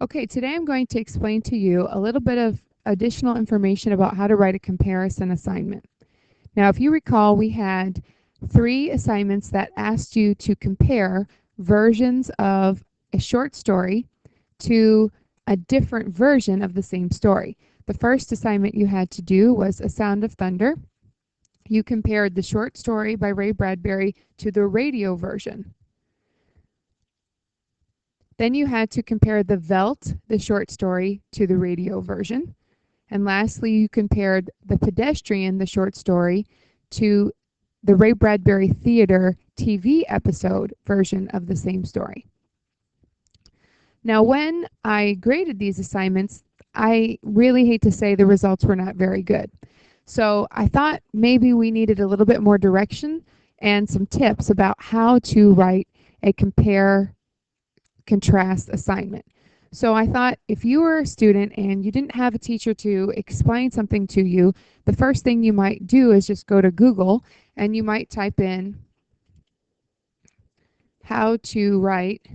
Okay, today I'm going to explain to you a little bit of additional information about how to write a comparison assignment. Now, if you recall, we had 3 assignments that asked you to compare versions of a short story to a different version of the same story. The first assignment you had to do was A Sound of Thunder. You compared the short story by Ray Bradbury to the radio version. Then you had to compare the Velt, the short story, to the radio version. And lastly, you compared the Pedestrian, the short story, to the Ray Bradbury Theater TV episode version of the same story. Now, when I graded these assignments, I really hate to say the results were not very good. So I thought maybe we needed a little bit more direction and some tips about how to write a compare-contrast assignment. So I thought if you were a student and you didn't have a teacher to explain something to you, the first thing you might do is just go to Google and you might type in how to write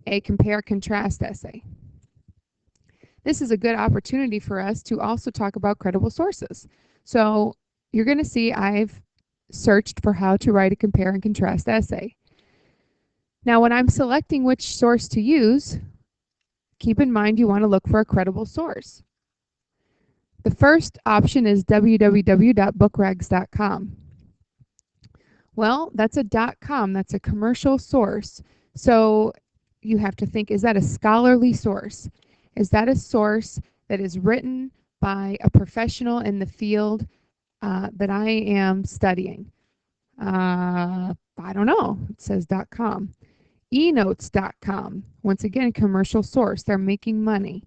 a compare-contrast essay. This is a good opportunity for us to also talk about credible sources. So you're going to see I've searched for how to write a compare and contrast essay. Now, when I'm selecting which source to use, keep in mind you want to look for a credible source. The first option is www.bookrags.com. Well, that's a .com, that's a commercial source. So you have to think, is that a scholarly source? Is that a source that is written by a professional in the field that I am studying? I don't know. It says .com. eNotes.com. Once again, commercial source. They're making money.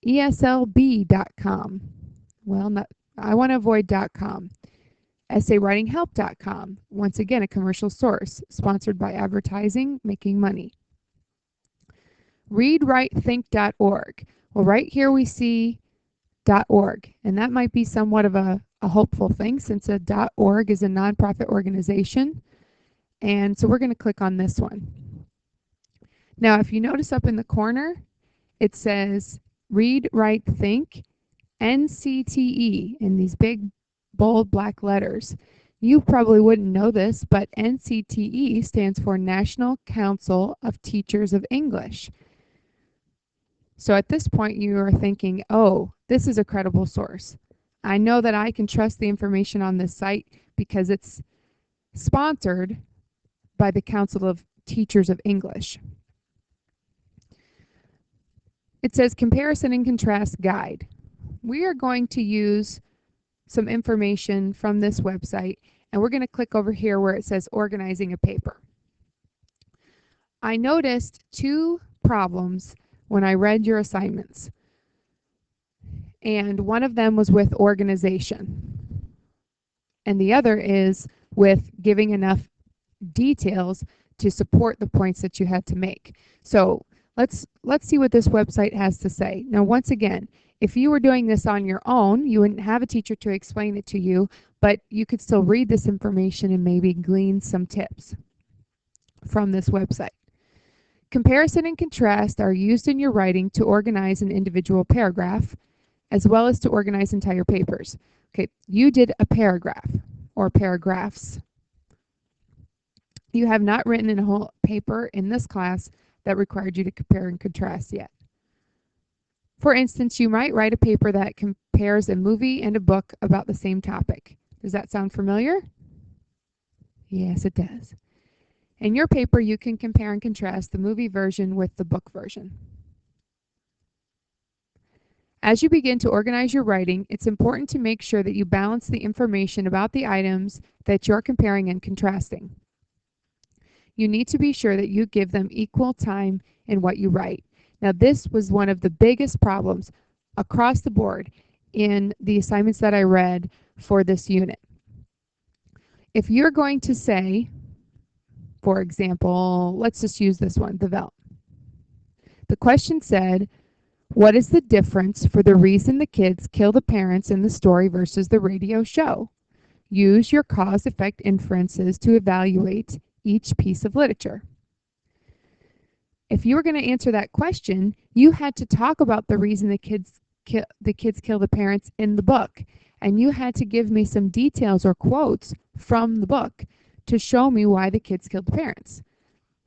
ESLB.com. Well, I want to avoid .com. EssayWritingHelp.com. Once again, a commercial source, sponsored by advertising, making money. ReadWriteThink.org. Well, right here we see .org, and that might be somewhat of a hopeful thing since a .org is a nonprofit organization. And so we're going to click on this one. Now, if you notice up in the corner, it says Read, Write, Think, NCTE in these big, bold black letters. You probably wouldn't know this, but NCTE stands for National Council of Teachers of English. So at this point, you are thinking, oh, this is a credible source. I know that I can trust the information on this site because it's sponsored by the Council of Teachers of English. It says Comparison and Contrast Guide. We are going to use some information from this website, and we're going to click over here where it says Organizing a Paper. I noticed 2 problems when I read your assignments, and one of them was with organization, and the other is with giving enough details to support the points that you had to make. So let's see what this website has to say. Now, once again, if you were doing this on your own, you wouldn't have a teacher to explain it to you, but you could still read this information and maybe glean some tips from this website. Comparison and contrast are used in your writing to organize an individual paragraph, as well as to organize entire papers. Okay, you did a paragraph or paragraphs. You have not written in a whole paper in this class that required you to compare and contrast yet. For instance, you might write a paper that compares a movie and a book about the same topic. Does that sound familiar? Yes, it does. In your paper, you can compare and contrast the movie version with the book version. As you begin to organize your writing, it's important to make sure that you balance the information about the items that you're comparing and contrasting. You need to be sure that you give them equal time in what you write. Now, this was one of the biggest problems across the board in the assignments that I read for this unit. If you're going to say, for example, let's just use this one, the Velt. The question said, what is the difference for the reason the kids kill the parents in the story versus the radio show? Use your cause-effect inferences to evaluate each piece of literature. If you were going to answer that question, you had to talk about the reason the kids kill the parents in the book, and you had to give me some details or quotes from the book to show me why the kids killed the parents.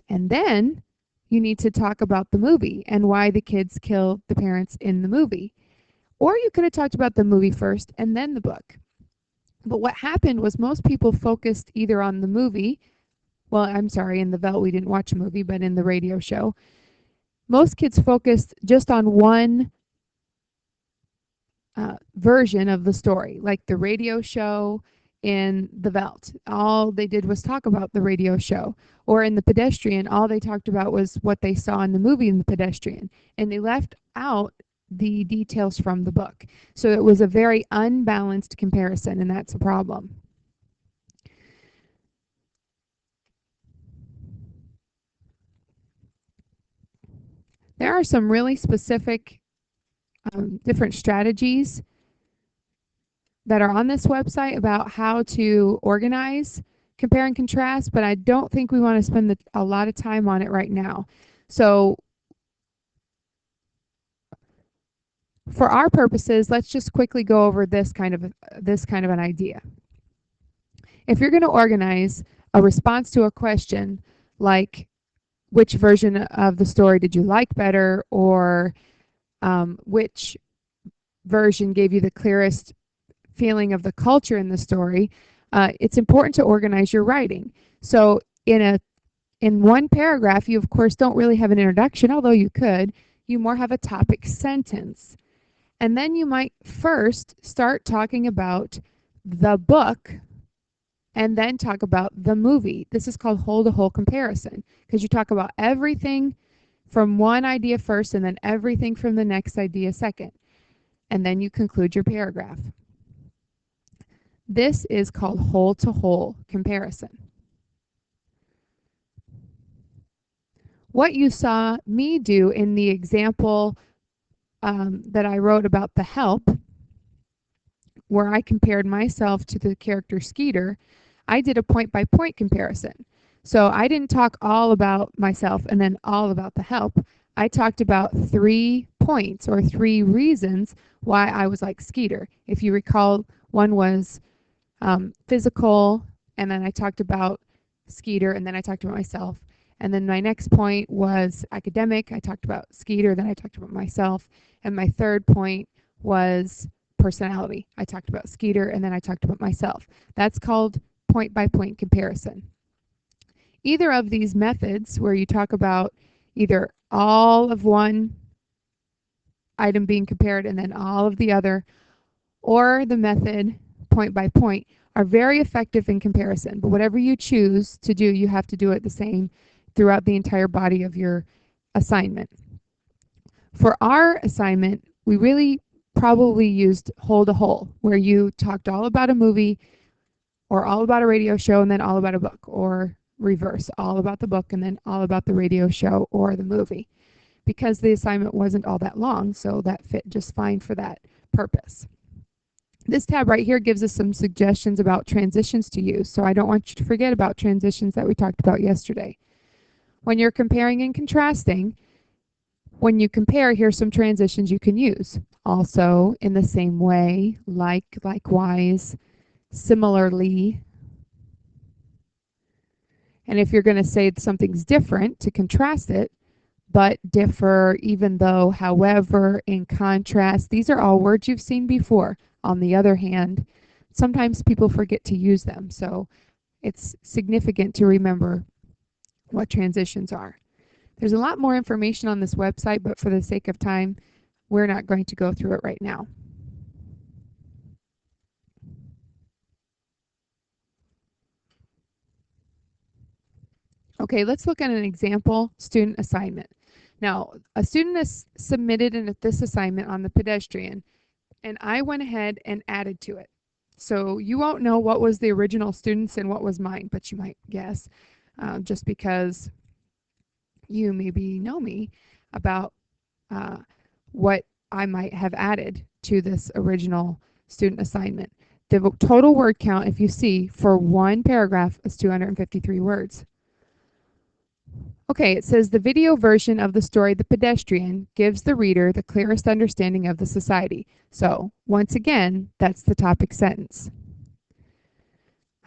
And then you need to talk about the movie and why the kids kill the parents in the movie. Or you could have talked about the movie first and then the book. But what happened was most people focused either on the movie. Well, I'm sorry, in the Velt we didn't watch a movie, but in the radio show, most kids focused just on one version of the story, like the radio show in the Velt. All they did was talk about the radio show. Or in the Pedestrian, all they talked about was what they saw in the movie in the Pedestrian. And they left out the details from the book. So it was a very unbalanced comparison, and that's a problem. There are some really specific different strategies that are on this website about how to organize, compare and contrast, but I don't think we want to spend a lot of time on it right now. So for our purposes, let's just quickly go over this kind of an idea. If you're going to organize a response to a question like which version of the story did you like better, or which version gave you the clearest feeling of the culture in the story, it's important to organize your writing. So in one paragraph, you of course don't really have an introduction, although you could. You more have a topic sentence. And then you might first start talking about the book and then talk about the movie. This is called whole-to-whole comparison, because you talk about everything from one idea first and then everything from the next idea second. And then you conclude your paragraph. This is called whole-to-whole comparison. What you saw me do in the example that I wrote about the help, where I compared myself to the character Skeeter, I did a point-by-point comparison. So I didn't talk all about myself and then all about the help. I talked about 3 points or 3 reasons why I was like Skeeter. If you recall, one was physical, and then I talked about Skeeter, and then I talked about myself. And then my next point was academic. I talked about Skeeter, then I talked about myself. And my third point was personality. I talked about Skeeter, and then I talked about myself. That's called point-by-point comparison. Either of these methods, where you talk about either all of one item being compared and then all of the other, or the method point by point, are very effective in comparison. But whatever you choose to do, you have to do it the same throughout the entire body of your assignment. For our assignment, we really probably used whole-to-whole, where you talked all about a movie or all about a radio show and then all about a book, or reverse, all about the book and then all about the radio show or the movie, because the assignment wasn't all that long, so that fit just fine for that purpose. This tab right here gives us some suggestions about transitions to use, so I don't want you to forget about transitions that we talked about yesterday. When you're comparing and contrasting, when you compare, here's some transitions you can use. Also, in the same way, like, likewise, similarly. And if you're going to say something's different, to contrast it, but, differ, even though, however, in contrast, these are all words you've seen before. On the other hand, sometimes people forget to use them, so it's significant to remember what transitions are. There's a lot more information on this website, but for the sake of time, we're not going to go through it right now. Okay, let's look at an example student assignment. Now, a student has submitted this assignment on the Pedestrian, and I went ahead and added to it. So you won't know what was the original student's and what was mine, but you might guess, just because you maybe know me, about what I might have added to this original student assignment. The total word count, if you see, for one paragraph is 253 words. Okay, it says the video version of the story The Pedestrian gives the reader the clearest understanding of the society. So, once again, that's the topic sentence.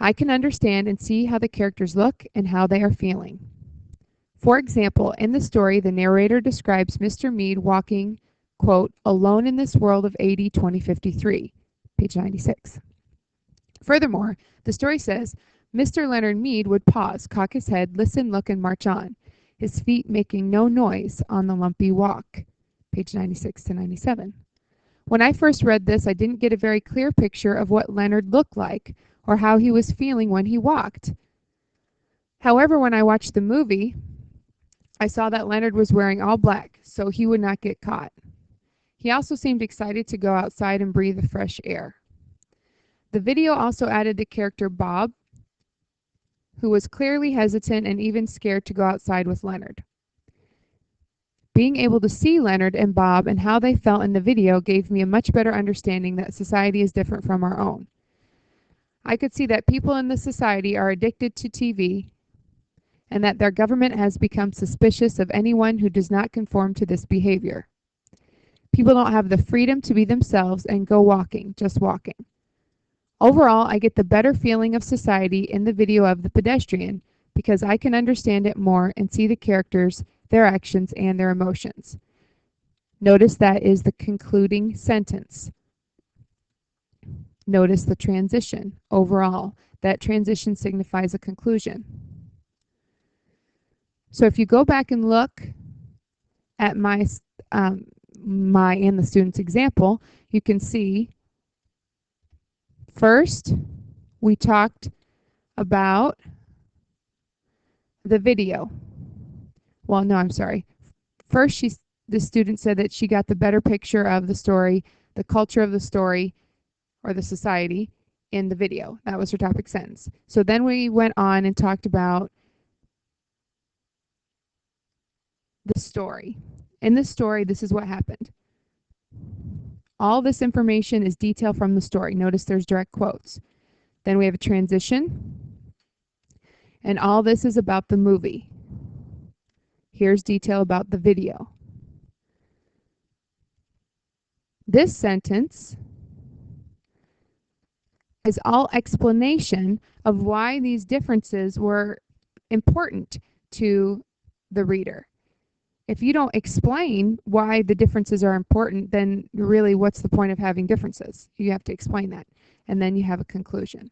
I can understand and see how the characters look and how they are feeling. For example, in the story, the narrator describes Mr. Mead walking, quote, alone in this world of AD 2053, page 96. Furthermore, the story says, Mr. Leonard Mead would pause, cock his head, listen, look, and march on, his feet making no noise on the lumpy walk, page 96 to 97. When I first read this, I didn't get a very clear picture of what Leonard looked like or how he was feeling when he walked. However, when I watched the movie, I saw that Leonard was wearing all black, so he would not get caught. He also seemed excited to go outside and breathe the fresh air. The video also added the character Bob, who was clearly hesitant and even scared to go outside with Leonard. Being able to see Leonard and Bob and how they felt in the video gave me a much better understanding that society is different from our own. I could see that people in the society are addicted to TV and that their government has become suspicious of anyone who does not conform to this behavior. People don't have the freedom to be themselves and go walking, just walking. Overall, I get the better feeling of society in the video of The Pedestrian because I can understand it more and see the characters, their actions, and their emotions. Notice that is the concluding sentence. Notice the transition. Overall, that transition signifies a conclusion. So if you go back and look at my and the student's example, you can see first we talked about the video. Well, no, I'm sorry. First, the student said that she got the better picture of the story, the culture of the story, or the society in the video. That was her topic sentence. So then we went on and talked about the story. In the story, this is what happened. All this information is detail from the story. Notice there's direct quotes. Then we have a transition. And all this is about the movie. Here's detail about the video. This sentence is all explanation of why these differences were important to the reader. If you don't explain why the differences are important, then really what's the point of having differences? You have to explain that. And then you have a conclusion.